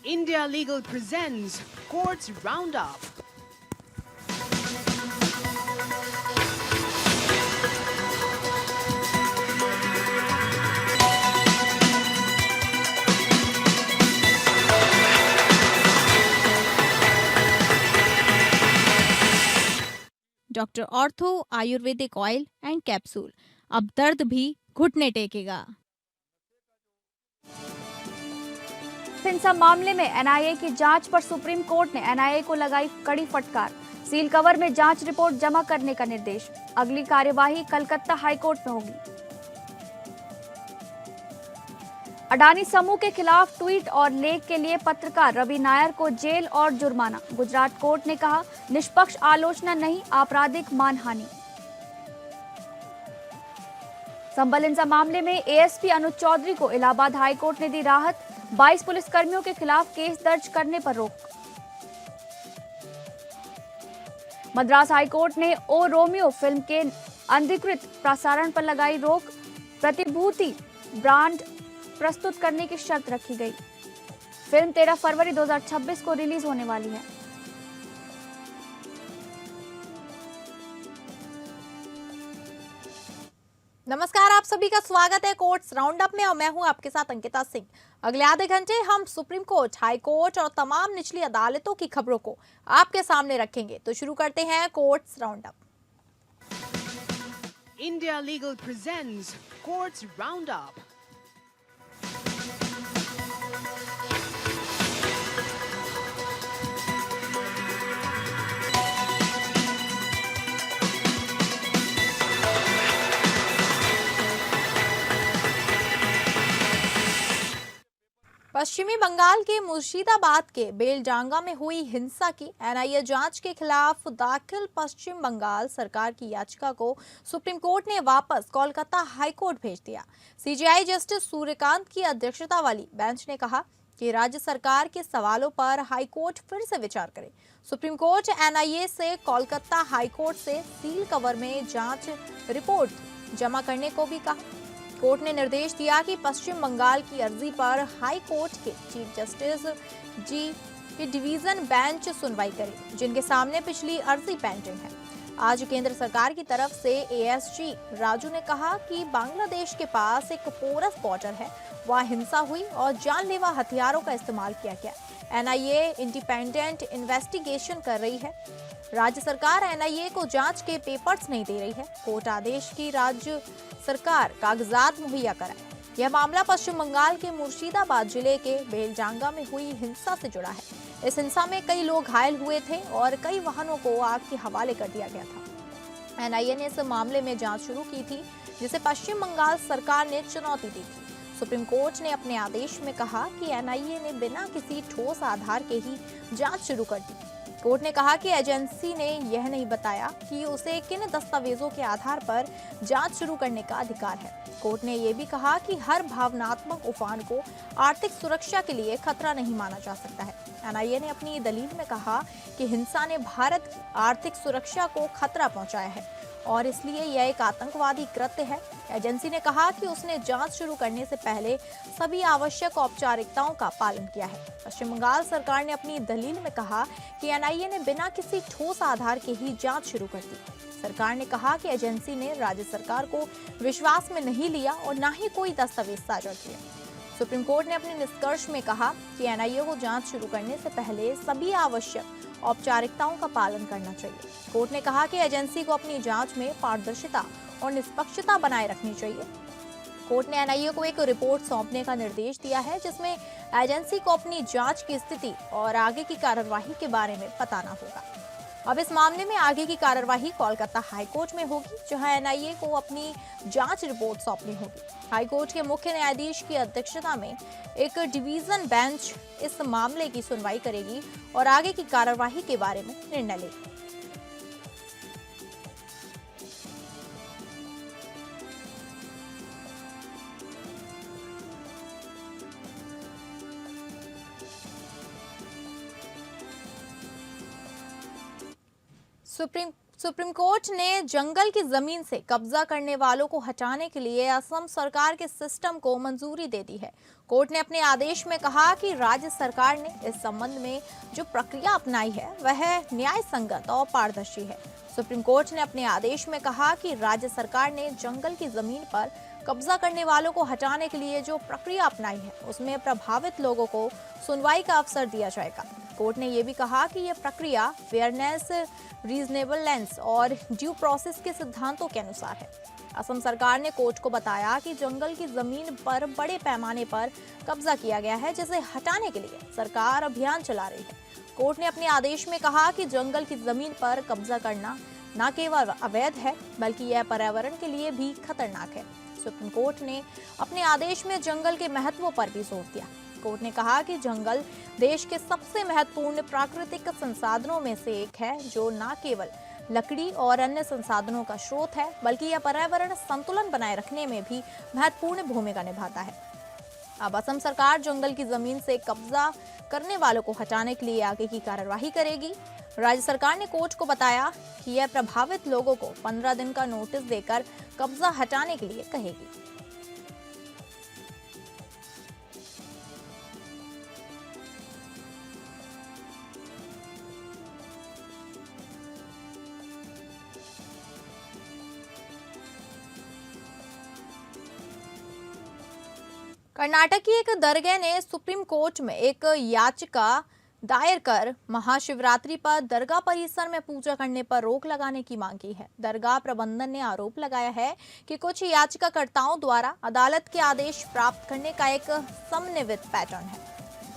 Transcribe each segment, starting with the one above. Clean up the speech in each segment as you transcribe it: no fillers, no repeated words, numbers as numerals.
India Legal presents Courts Roundup. Doctor ortho Ayurvedic oil and capsule, अब दर्द भी घुटने टेकेगा। हिंसा मामले में एनआईए की जांच पर सुप्रीम कोर्ट ने एनआईए को लगाई कड़ी फटकार। सील कवर में जांच रिपोर्ट जमा करने का निर्देश। अगली कार्यवाही कलकत्ता हाईकोर्ट में होगी। अडानी समूह के खिलाफ ट्वीट और लेख के लिए पत्रकार रवि नायर को जेल और जुर्माना। गुजरात कोर्ट ने कहा, निष्पक्ष आलोचना नहीं, आपराधिक मानहानि। संबल हिंसा मामले में एएसपी अनुज चौधरी को इलाहाबाद हाईकोर्ट ने दी राहत। 22 पुलिसकर्मियों के खिलाफ केस दर्ज करने पर रोक। मद्रास हाईकोर्ट ने ओ रोमियो फिल्म के अनधिकृत प्रसारण पर लगाई रोक। प्रतिभूति ब्रांड प्रस्तुत करने की शर्त रखी गई। फिल्म 13 फरवरी 2026 को रिलीज होने वाली है। नमस्कार, आप सभी का स्वागत है कोर्ट्स राउंडअप में और मैं हूं आपके साथ अंकिता सिंह। अगले आधे घंटे हम सुप्रीम कोर्ट, हाई कोर्ट और तमाम निचली अदालतों की खबरों को आपके सामने रखेंगे। तो शुरू करते हैं courts roundup. India Legal presents Courts Roundup. पश्चिमी बंगाल के मुर्शिदाबाद के बेलडांगा में हुई हिंसा की एनआईए जांच के खिलाफ दाखिल पश्चिम बंगाल सरकार की याचिका को सुप्रीम कोर्ट ने वापस कोलकाता हाई कोर्ट भेज दिया। सीजेआई जस्टिस सूर्यकांत की अध्यक्षता वाली बेंच ने कहा कि राज्य सरकार के सवालों पर हाई कोर्ट फिर से विचार करे। सुप्रीम कोर्ट एनआईए से कोलकाता हाई कोर्ट से सील कवर में जांच रिपोर्ट जमा करने को भी कहा। कोर्ट ने निर्देश दिया कि पश्चिम बंगाल की अर्जी पर हाई कोर्ट के चीफ जस्टिस जी की डिवीजन बेंच सुनवाई करे, जिनके सामने पिछली अर्जी पेंडिंग है। आज केंद्र सरकार की तरफ से एएसजी राजू ने कहा कि बांग्लादेश के पास एक पोरस बॉर्डर है, वहां हिंसा हुई और जानलेवा हथियारों का इस्तेमाल किया गया। एनआईए इंडिपेंडेंट इन्वेस्टिगेशन कर रही है। राज्य सरकार एनआईए को जांच के पेपर्स नहीं दे रही है। कोर्ट आदेश की राज्य सरकार कागजात मुहैया कराए। यह मामला पश्चिम बंगाल के मुर्शिदाबाद जिले के बेलडांगा में हुई हिंसा से जुड़ा है। इस हिंसा में कई लोग घायल हुए थे और कई वाहनों को आग के हवाले कर दिया गया था। एनआईए ने इस मामले में जांच शुरू की थी, जिसे पश्चिम बंगाल सरकार ने चुनौती दी थी। सुप्रीम कोर्ट ने अपने आदेश में कहा कि एनआईए ने बिना किसी ठोस आधार के ही जांच शुरू कर दी। कोर्ट ने कहा कि एजेंसी ने यह नहीं बताया कि उसे किन दस्तावेजों के आधार पर जांच शुरू करने का अधिकार है। कोर्ट ने यह भी कहा कि हर भावनात्मक उफान को आर्थिक सुरक्षा के लिए खतरा नहीं माना जा सकता है। एनआईए ने अपनी दलील में कहा कि हिंसा ने भारत की आर्थिक सुरक्षा को खतरा पहुंचाया है और इसलिए यह एक आतंकवादी कृत्य है। एजेंसी ने कहा कि उसने जांच शुरू करने से पहले सभी आवश्यक औपचारिकताओं का पालन किया है। पश्चिम बंगाल सरकार ने अपनी दलील में कहा कि एनआईए ने बिना किसी ठोस आधार के ही जांच शुरू कर दी। सरकार ने कहा कि एजेंसी ने राज्य सरकार को विश्वास में नहीं लिया और न ही कोई दस्तावेज साझा किया। सुप्रीम कोर्ट ने अपने निष्कर्ष में कहा कि एनआईए को जांच शुरू करने से पहले सभी आवश्यक औपचारिकताओं का पालन करना चाहिए। कोर्ट ने कहा कि एजेंसी को अपनी जांच में पारदर्शिता और निष्पक्षता बनाए रखनी चाहिए। कोर्ट ने एनआईए को एक रिपोर्ट सौंपने का निर्देश दिया है, जिसमें एजेंसी को अपनी जांच की स्थिति और आगे की कार्यवाही के बारे में बताना होगा। अब इस मामले में आगे की कार्यवाही कोलकाता हाई कोर्ट में होगी, जहां एनआईए को अपनी जांच रिपोर्ट सौंपनी होगी। हाई कोर्ट के मुख्य न्यायाधीश की अध्यक्षता में एक डिवीजन बेंच इस मामले की सुनवाई करेगी और आगे की कार्यवाही के बारे में निर्णय लेगी। सुप्रीम कोर्ट ने जंगल की जमीन से कब्जा करने वालों को हटाने के लिए असम सरकार के सिस्टम को मंजूरी दे दी है। कोर्ट ने अपने आदेश में कहा कि राज्य सरकार ने इस संबंध में जो प्रक्रिया अपनाई है वह न्याय संगत और पारदर्शी है। सुप्रीम कोर्ट ने अपने आदेश में कहा कि राज्य सरकार ने जंगल की जमीन पर कब्जा करने वालों को हटाने के लिए जो प्रक्रिया अपनाई है उसमें प्रभावित लोगों को सुनवाई का अवसर दिया जाएगा। कोर्ट ने यह भी कहा कि यह प्रक्रिया फेयरनेस, रीजनेबलनेस और ड्यू प्रोसेस के सिद्धांतों के अनुसार है। असम सरकार ने कोर्ट को बताया कि जंगल की जमीन पर बड़े पैमाने पर कब्जा किया गया है, जिसे हटाने के लिए सरकार अभियान चला रही है। कोर्ट ने अपने आदेश में कहा कि जंगल की जमीन पर कब्जा करना न केवल अवैध है बल्कि यह पर्यावरण के लिए भी खतरनाक है। सुप्रीम कोर्ट ने अपने आदेश में जंगल के महत्व पर भी जोर दिया। कोर्ट ने कहा कि जंगल देश के सबसे महत्वपूर्ण प्राकृतिक संसाधनों में से एक है, जो न केवल लकड़ी और अन्य संसाधनों का स्रोत है बल्कि यह पर्यावरण संतुलन बनाए रखने में भी महत्वपूर्ण भूमिका निभाता है। अब असम सरकार जंगल की जमीन से कब्जा करने वालों को हटाने के लिए आगे की कार्यवाही करेगी। राज्य सरकार ने कोर्ट को बताया कि यह प्रभावित लोगों को 15 दिन का नोटिस देकर कब्जा हटाने के लिए कहेगी। कर्नाटक की एक दरगाह ने सुप्रीम कोर्ट में एक याचिका दायर कर महाशिवरात्रि पर दरगाह परिसर में पूजा करने पर रोक लगाने की मांग की है। दरगाह प्रबंधन ने आरोप लगाया है कि कुछ याचिकाकर्ताओं द्वारा अदालत के आदेश प्राप्त करने का एक समन्वित पैटर्न है,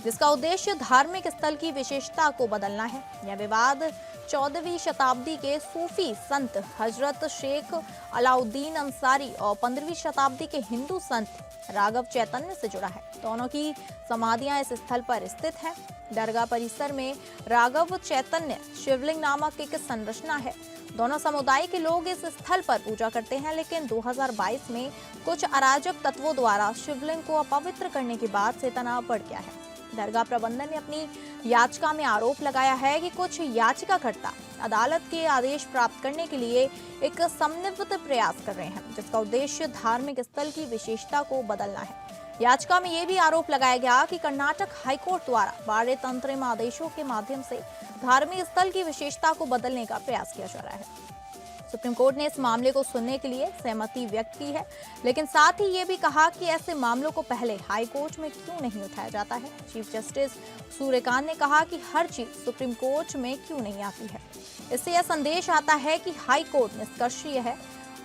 जिसका उद्देश्य धार्मिक स्थल की विशेषता को बदलना है। यह विवाद 14वीं शताब्दी के सूफी संत हजरत शेख अलाउद्दीन अंसारी और 15वीं शताब्दी के हिंदू संत राघव चैतन्य से जुड़ा है। दोनों की समाधियां इस स्थल पर स्थित हैं। दरगाह परिसर में राघव चैतन्य शिवलिंग नामक एक संरचना है। दोनों समुदाय के लोग इस स्थल पर पूजा करते हैं, लेकिन 2022 में कुछ अराजक तत्वों द्वारा शिवलिंग को अपवित्र करने के बाद से तनाव बढ़ गया है। दरगाह प्रबंधन ने अपनी याचिका में आरोप लगाया है कि कुछ याचिकाकर्ता अदालत के आदेश प्राप्त करने के लिए एक समन्वित प्रयास कर रहे हैं, जिसका उद्देश्य धार्मिक स्थल की विशेषता को बदलना है। याचिका में यह भी आरोप लगाया गया कि कर्नाटक हाईकोर्ट द्वारा बारे तंत्रिम आदेशों के माध्यम से धार्मिक स्थल की विशेषता को बदलने का प्रयास किया जा रहा है। सुप्रीम कोर्ट ने इस मामले को सुनने के लिए सहमति व्यक्त की है, लेकिन साथ ही ये भी कहा कि ऐसे मामलों को पहले हाई कोर्ट में क्यों नहीं उठाया जाता है। चीफ जस्टिस सूर्यकांत ने कहा कि हर चीज सुप्रीम कोर्ट में क्यों नहीं आती है। इससे यह संदेश आता है कि हाई कोर्ट निष्कर्षीय है।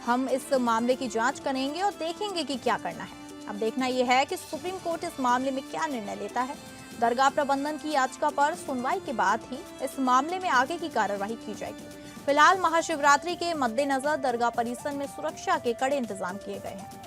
हम इस मामले की जांच करेंगे और देखेंगे कि क्या करना है। अब देखना यह है कि सुप्रीम कोर्ट इस मामले में क्या निर्णय लेता है। दरगाह प्रबंधन की याचिका पर सुनवाई के बाद ही इस मामले में आगे की कार्यवाही की जाएगी। फिलहाल महाशिवरात्रि के मद्देनजर दरगाह परिसर में सुरक्षा के कड़े इंतजाम किए गए हैं।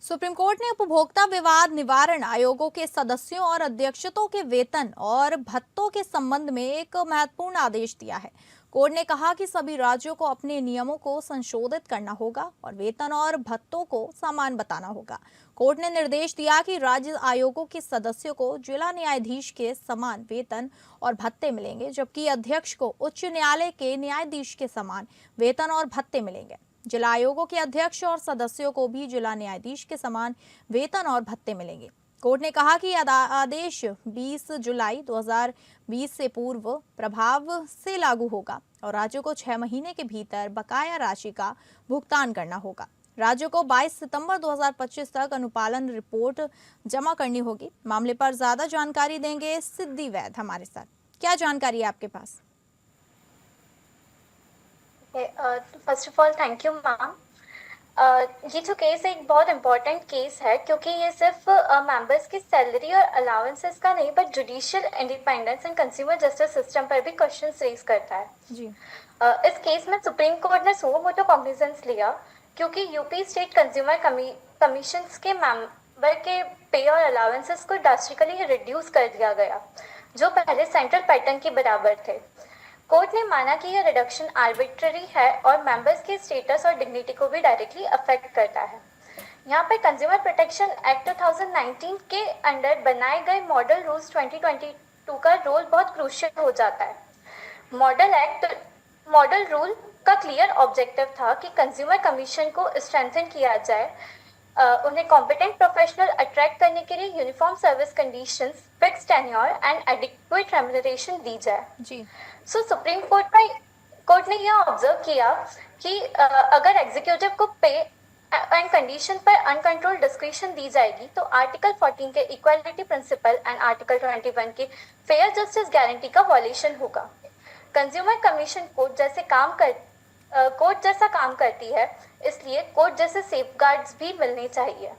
सुप्रीम कोर्ट ने उपभोक्ता विवाद निवारण आयोगों के सदस्यों और अध्यक्षों के वेतन और भत्तों के संबंध में एक महत्वपूर्ण आदेश दिया है। कोर्ट ने कहा कि सभी राज्यों को अपने नियमों को संशोधित करना होगा और वेतन और भत्तों को समान बताना होगा। कोर्ट ने निर्देश दिया कि राज्य आयोगों के सदस्यों को जिला न्यायाधीश के समान वेतन और भत्ते मिलेंगे, जबकि अध्यक्ष को उच्च न्यायालय के न्यायाधीश के समान वेतन और भत्ते मिलेंगे। जिला आयोगों के अध्यक्ष और सदस्यों को भी जिला न्यायाधीश के समान वेतन और भत्ते मिलेंगे। कोर्ट ने कहा कि आदेश 20 जुलाई 2020 से पूर्व प्रभाव से लागू होगा और राज्यों को 6 महीने के भीतर बकाया राशि का भुगतान करना होगा। राज्यों को 22 सितंबर 2025 तक अनुपालन रिपोर्ट जमा करनी होगी। मामले पर ज्यादा जानकारी देंगे सिद्धि वैद हमारे साथ। क्या जानकारी है आपके पास? First of all thank you ma'am. ये जो केस है एक बहुत इम्पोर्टेंट केस है, क्योंकि ये सिर्फ मेंबर्स की सैलरी और अलाउंसेस का नहीं but judicial independence and consumer justice system पर भी क्वेश्चन रेज करता है जी। इस केस में सुप्रीम कोर्ट ने सुओ मोटो कॉग्निजेंस लिया क्योंकि यूपी स्टेट कंज्यूमर कमीशन के मेंबर के पे और अलाउंसेस को ड्रास्टिकली रिड्यूस कर दिया गया, जो पहले सेंट्रल पैटर्न के बराबर थे। कोर्ट ने माना कि यह रिडक्शन आर्बिट्ररी है और मेंबर्स के स्टेटस और डिग्निटी को भी डायरेक्टली अफेक्ट करता है। यहाँ पर कंज्यूमर प्रोटेक्शन एक्ट 2019 के अंडर बनाए गए मॉडल रूल्स 2022 का रोल बहुत क्रूशियल हो जाता है। मॉडल रूल का क्लियर ऑब्जेक्टिव था कि कंज्यूमर कमीशन को स्ट्रेंथन किया जाए, उन्हें कॉम्पिटेंट प्रोफेशनल अट्रैक्ट करने के लिए uniform service conditions, fixed tenure and adequate remuneration दी जाए। जी सो सुप्रीम कोर्ट ने यह ऑब्जर्व किया कि अगर एग्जीक्यूटिव को पे एंड कंडीशन पर अनकंट्रोल डिस्क्रिप्शन दी जाएगी तो आर्टिकल 14 के इक्वालिटी प्रिंसिपल एंड आर्टिकल 21 के फेयर जस्टिस गारंटी का वॉल्यूशन होगा। कंज्यूमर कमीशन कोर्ट जैसा काम करती है, इसलिए कोर्ट जैसे सेफगार्ड्स भी मिलने चाहिए।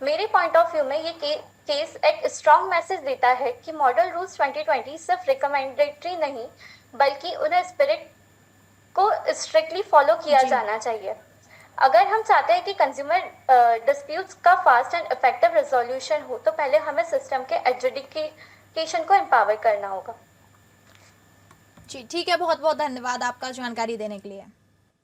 मेरे पॉइंट ऑफ व्यू में ये केस एक स्ट्रॉन्ग मैसेज देता है कि मॉडल रूल्स 2020 सिर्फ रिकमेंडेटरी नहीं बल्कि उन्हें स्पिरिट को स्ट्रिक्टली फॉलो किया जाना चाहिए। अगर हम चाहते हैं कि कंज्यूमर डिस्प्यूट्स का फास्ट एंड इफेक्टिव रेजोल्यूशन हो तो पहले हमें सिस्टम के एडजुडिकेशन को एम्पावर करना होगा। जी ठीक है, बहुत बहुत धन्यवाद आपका जानकारी देने के लिए।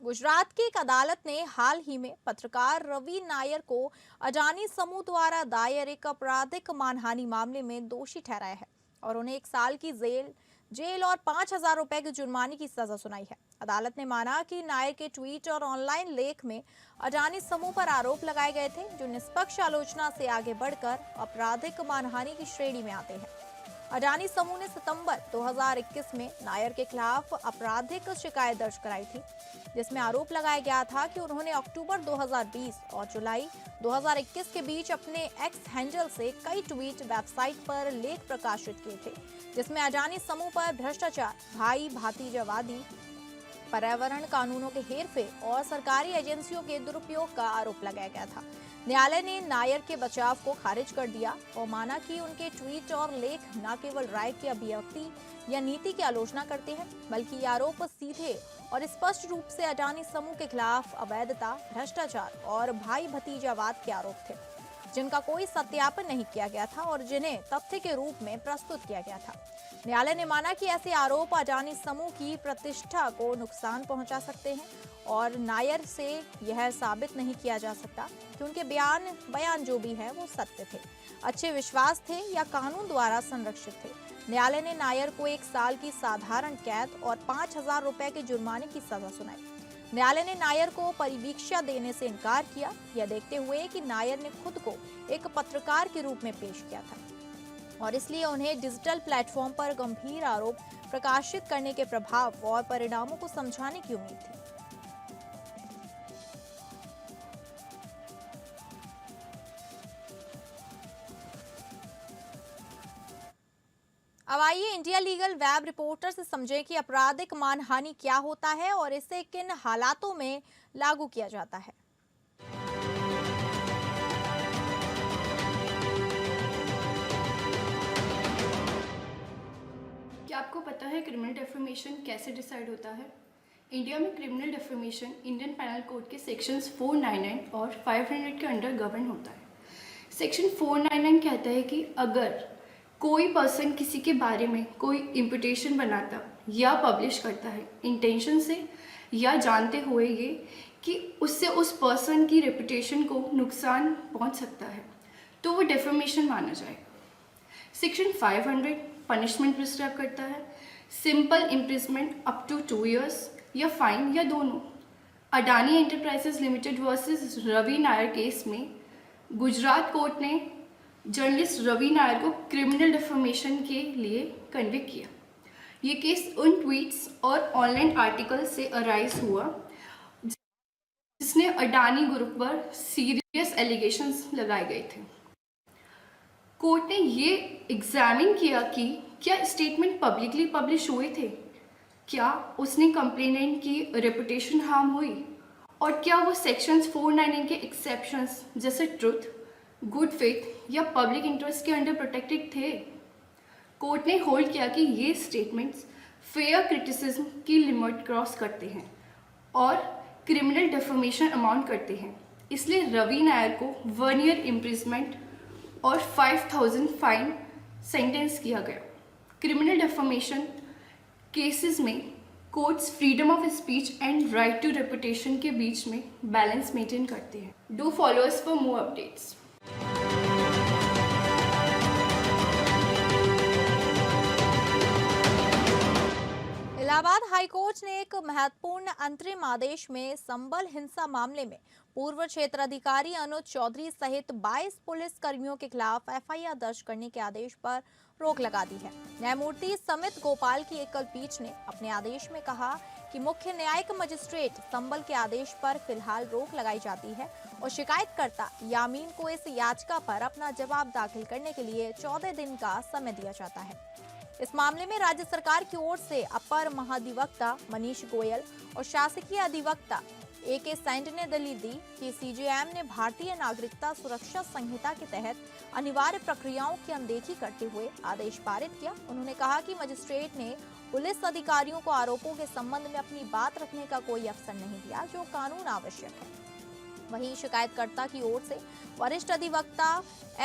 गुजरात की एक अदालत ने हाल ही में पत्रकार रवि नायर को अडानी समूह द्वारा दायर एक आपराधिक मानहानि मामले में दोषी ठहराया है और उन्हें 1 साल की जेल और 5,000 रुपए के जुर्माने की सजा सुनाई है। अदालत ने माना कि नायर के ट्वीट और ऑनलाइन लेख में अडानी समूह पर आरोप लगाए गए थे जो निष्पक्ष आलोचना से आगे बढ़कर आपराधिक मानहानि की श्रेणी में आते हैं। अडानी समूह ने सितंबर 2021 में नायर के खिलाफ आपराधिक शिकायत दर्ज कराई थी, जिसमें आरोप लगाया गया था कि उन्होंने अक्टूबर 2020 और जुलाई 2021 के बीच अपने एक्स हैंडल से कई ट्वीट वेबसाइट पर लेख प्रकाशित किए थे, जिसमें अडानी समूह पर भ्रष्टाचार, भाई भतीजावादी, पर्यावरण कानूनों के हेरफेर और सरकारी एजेंसियों के दुरुपयोग का आरोप लगाया गया था। न्यायालय ने नायर के बचाव को खारिज कर दिया और माना कि उनके ट्वीट और लेख न केवल राय की अभिव्यक्ति या नीति की आलोचना करते हैं बल्कि ये आरोप सीधे और स्पष्ट रूप से अडानी समूह के खिलाफ अवैधता, भ्रष्टाचार और भाई भतीजावाद के आरोप थे, जिनका कोई सत्यापन नहीं किया गया था और जिन्हें तथ्य के रूप में प्रस्तुत किया गया था। न्यायालय ने माना कि ऐसे आरोप अडानी समूह की प्रतिष्ठा को नुकसान पहुंचा सकते हैं और नायर से यह साबित नहीं किया जा सकता कि उनके बयान जो भी है वो सत्य थे, अच्छे विश्वास थे या कानून द्वारा संरक्षित थे। न्यायालय ने नायर को 1 साल की साधारण कैद और 5,000 रुपए के जुर्माने की सजा सुनाई। न्यायालय ने नायर को परिवीक्षा देने से इनकार किया, यह देखते हुए कि नायर ने खुद को एक पत्रकार के रूप में पेश किया था और इसलिए उन्हें डिजिटल प्लेटफॉर्म पर गंभीर आरोप प्रकाशित करने के प्रभाव और परिणामों को समझाने की उम्मीद थी। अब आइए इंडिया लीगल वेब रिपोर्टर से समझें कि आपराधिक मानहानि क्या होता है और इसे किन हालातों में लागू किया जाता है। क्या आपको पता है क्रिमिनल डेफेमेशन कैसे डिसाइड होता है? इंडिया में criminal defamation Indian penal code के सेक्शंस 499 और 500 के अंडर गवर्न होता है। सेक्शन 499 कहता है कि अगर कोई पर्सन किसी के बारे में कोई इम्पुटेशन बनाता या पब्लिश करता है इंटेंशन से या जानते हुए ये कि उससे उस पर्सन की रेपुटेशन को नुकसान पहुंच सकता है तो वो डेफेमेशन माना जाएगा। सेक्शन 500 पनिशमेंट प्रिस्क्राइब करता है, simple imprisonment up to 2 years या फाइन या दोनों। Adani enterprises limited versus Ravi Nair case में गुजरात कोर्ट ने जर्नलिस्ट रवि नायर को क्रिमिनल डेफेमेशन के लिए कन्विक्ट किया। ये केस उन ट्वीट्स और ऑनलाइन आर्टिकल से अराइज हुआ जिसने अडानी ग्रुप पर सीरियस एलिगेशंस लगाए गए थे। कोर्ट ने ये एग्जामिन किया कि क्या स्टेटमेंट पब्लिकली पब्लिश हुए थे, क्या उसने कंप्लेनेंट की रेपुटेशन हार्म हुई और क्या वो सेक्शंस 499 के एक्सेप्शंस जैसे ट्रुथ, गुड फेथ या पब्लिक इंटरेस्ट के अंडर प्रोटेक्टेड थे। कोर्ट ने होल्ड किया कि ये स्टेटमेंट्स फेयर क्रिटिसिज्म की लिमिट क्रॉस करते हैं और क्रिमिनल डेफेमेशन अमाउंट करते हैं, इसलिए रवि नायर को 1 year इम्प्रिजमेंट और 5,000 फाइन सेंटेंस किया गया। क्रिमिनल डेफेमेशन केसेस में courts freedom of speech and right to reputation के बीच में बैलेंस मेंटेन करते हैं। Do follow us for more updates. Allahabad high court ने एक महत्वपूर्ण अंतरिम आदेश में संबल हिंसा मामले में पूर्व क्षेत्राधिकारी अनुज चौधरी सहित 22 पुलिस कर्मियों के खिलाफ एफआईआर दर्ज करने के आदेश पर रोक लगा दी है। न्यायमूर्ति समित गोपाल की एकल पीठ ने अपने आदेश में कहा कि मुख्य न्यायिक मजिस्ट्रेट संबल के आदेश पर फिलहाल रोक लगाई जाती है और शिकायतकर्ता यामीन को इस याचिका पर अपना जवाब दाखिल करने के लिए 14 दिन का समय दिया जाता है। इस मामले में राज्य सरकार की ओर से अपर महाधिवक्ता मनीष गोयल और शासकीय अधिवक्ता AK सैंड ने दलील दी कि CJM ने भारतीय नागरिकता सुरक्षा संहिता के तहत अनिवार्य प्रक्रियाओं की अनदेखी करते हुए आदेश पारित किया। उन्होंने कहा कि मजिस्ट्रेट ने पुलिस अधिकारियों को आरोपों के संबंध में अपनी बात रखने का कोई अवसर नहीं दिया, जो कानून आवश्यक है। वहीं शिकायतकर्ता की ओर से वरिष्ठ अधिवक्ता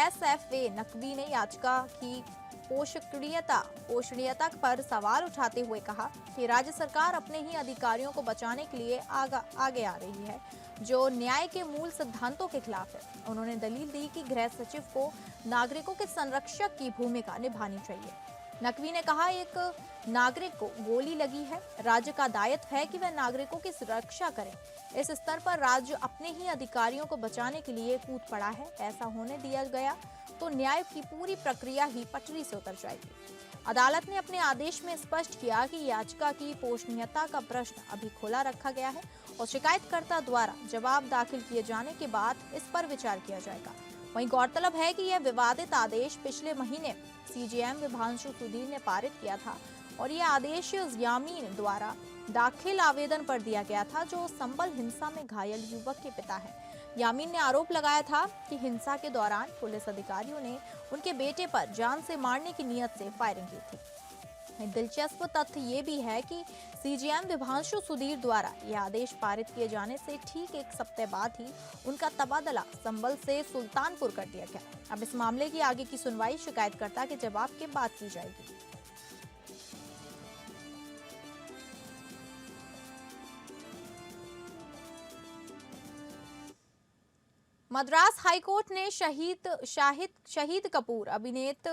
SFA नकवी ने याचिका की पोषणीयता पर सवाल उठाते हुए कहा कि राज्य सरकार अपने ही अधिकारियों को बचाने के लिए आगे आ रही है, जो न्याय के मूल सिद्धांतों के खिलाफ है। उन्होंने दलील दी कि गृह सचिव को नागरिकों के संरक्षक की भूमिका निभानी चाहिए। नकवी ने कहा, एक नागरिक को गोली लगी है, राज्य का दायित्व है कि वह नागरिकों की सुरक्षा करे। इस स्तर पर राज्य अपने ही अधिकारियों को बचाने के लिए कूद पड़ा है। ऐसा होने दिया गया तो न्याय की पूरी प्रक्रिया ही पटरी से उतर जाएगी। अदालत ने अपने आदेश में स्पष्ट किया कि याचिका की पोषणीयता का प्रश्न अभी खुला रखा गया है और शिकायतकर्ता द्वारा जवाब दाखिल किए जाने के बाद इस पर विचार किया जाएगा। वहीं गौरतलब है कि यह विवादित आदेश पिछले महीने CJM विभांशु सुधीर ने पारित किया था और यह आदेश यामीन द्वारा दाखिल आवेदन पर दिया गया था, जो संबल हिंसा में घायल युवक के पिता है। यामीन ने आरोप लगाया था कि हिंसा के दौरान पुलिस अधिकारियों ने उनके बेटे पर जान से मारने की नियत से फायरिंग की थी। दिलचस्प तथ्य ये भी है कि CJM विभांशु सुधीर द्वारा यह आदेश पारित किए जाने से ठीक एक सप्ताह बाद ही उनका तबादला संबल से सुल्तानपुर कर दिया गया। अब इस मामले की आगे की सुनवाई शिकायतकर्ता के जवाब के बाद की जाएगी। मद्रास हाईकोर्ट ने शाहिद कपूर अभिनीत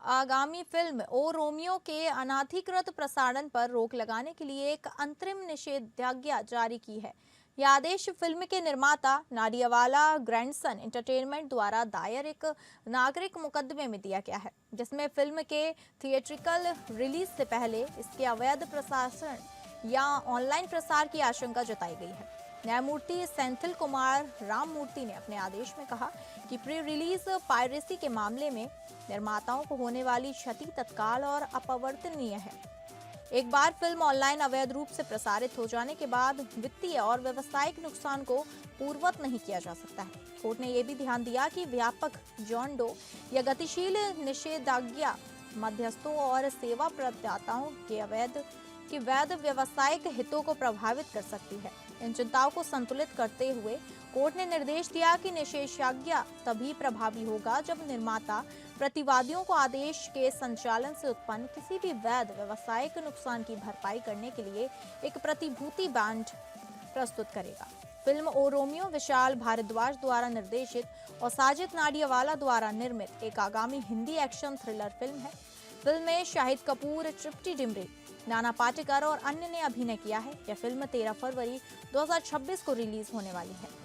आगामी फिल्म ओ रोमियो के अनधिकृत प्रसारण पर रोक लगाने के लिए एक अंतरिम निषेधाज्ञा जारी की है। यह आदेश फिल्म के निर्माता नाडियावाला ग्रैंडसन एंटरटेनमेंट द्वारा दायर एक नागरिक मुकदमे में दिया गया है, जिसमें फिल्म के थिएट्रिकल रिलीज से पहले इसके अवैध प्रसारण या ऑनलाइन प्रसार की आशंका जताई गई है। न्यायमूर्ति सेंथिल कुमार राममूर्ति ने अपने आदेश में कहा कि प्री रिलीज पायरेसी के मामले में निर्माताओं को होने वाली क्षति तत्काल और अपरिवर्तनीय है। एक बार फिल्म ऑनलाइन अवैध रूप से प्रसारित हो जाने के बाद वित्तीय और व्यावसायिक नुकसान को पूर्ववत नहीं किया जा सकता है। कोर्ट ने यह भी ध्यान दिया कि व्यापक जॉन डो या गतिशील निषेधाज्ञा मध्यस्थों और सेवा प्रदाताओं के वैध व्यावसायिक हितों को प्रभावित कर सकती है। इन चिंताओं को संतुलित करते हुए कोर्ट ने निर्देश दिया कि निषेधाज्ञा तभी प्रभावी होगा जब निर्माता प्रतिवादियों को आदेश के संचालन से उत्पन्न किसी भी वैध व्यावसायिक नुकसान की भरपाई करने के लिए एक प्रतिभूति बांड प्रस्तुत करेगा। फिल्म ओ रोमियो विशाल भारद्वाज द्वारा निर्देशित और साजिद नाडियावाला द्वारा निर्मित एक आगामी हिंदी एक्शन थ्रिलर फिल्म है। फिल्म में शाहिद कपूर, तृप्ति डिमरी, नाना पाटेकर और अन्य ने अभिनय किया है। यह फिल्म 13 फरवरी 2026 को रिलीज होने वाली है।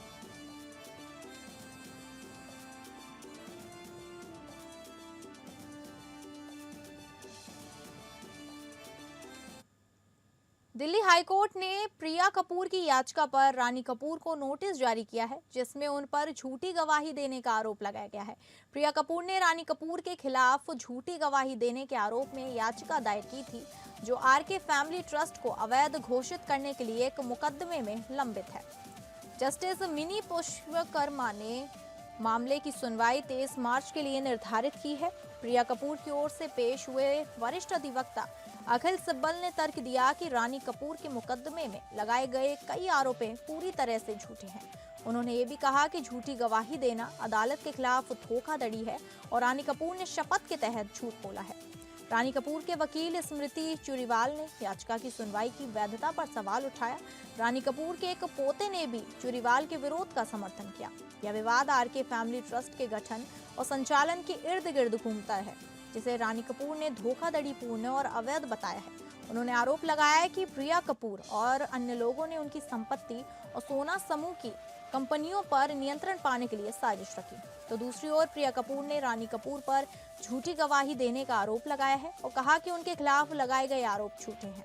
दिल्ली हाईकोर्ट ने प्रिया कपूर की याचिका पर रानी कपूर को नोटिस जारी किया है, जिसमें उन पर झूठी गवाही देने का आरोप लगाया गया है। प्रिया कपूर ने रानी कपूर के खिलाफ झूठी गवाही देने के आरोप में याचिका दायर की थी, जो RK फैमिली ट्रस्ट को अवैध घोषित करने के लिए एक मुकदमे में लंबित है। जस्टिस मिनी पुष्पकर्मा ने मामले की सुनवाई 23 मार्च के लिए निर्धारित की है। प्रिया कपूर की ओर से पेश हुए वरिष्ठ अधिवक्ता अखिल सिब्बल ने तर्क दिया कि रानी कपूर के मुकदमे में लगाए गए कई आरोपें पूरी तरह से झूठे हैं। उन्होंने ये भी कहा कि झूठी गवाही देना अदालत के खिलाफ धोखाधड़ी है और रानी कपूर ने शपथ के तहत झूठ बोला है। रानी कपूर के वकील स्मृति चुरीवाल ने याचिका की सुनवाई की वैधता पर सवाल उठाया। रानी कपूर के एक पोते ने भी चुरीवाल के विरोध का समर्थन किया। यह विवाद आरके फैमिली ट्रस्ट के गठन और संचालन के इर्द गिर्द घूमता है, जिसे रानी कपूर ने धोखाधड़ीपूर्ण और अवैध बताया है। उन्होंने आरोप लगाया है कि प्रिया कपूर और अन्य लोगों ने उनकी संपत्ति और सोना समूह की कंपनियों पर नियंत्रण पाने के लिए साजिश रखी। तो दूसरी ओर प्रिया कपूर ने रानी कपूर पर झूठी गवाही देने का आरोप लगाया है और कहा कि उनके खिलाफ लगाए गए आरोप झूठे हैं।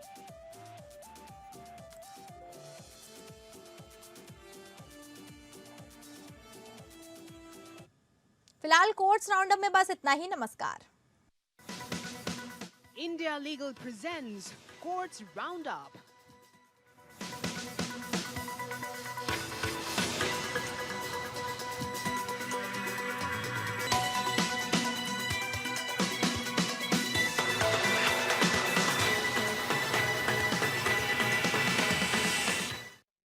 फिलहाल कोर्ट्स राउंडअप में बस इतना ही। नमस्कार। India Legal presents Courts Roundup.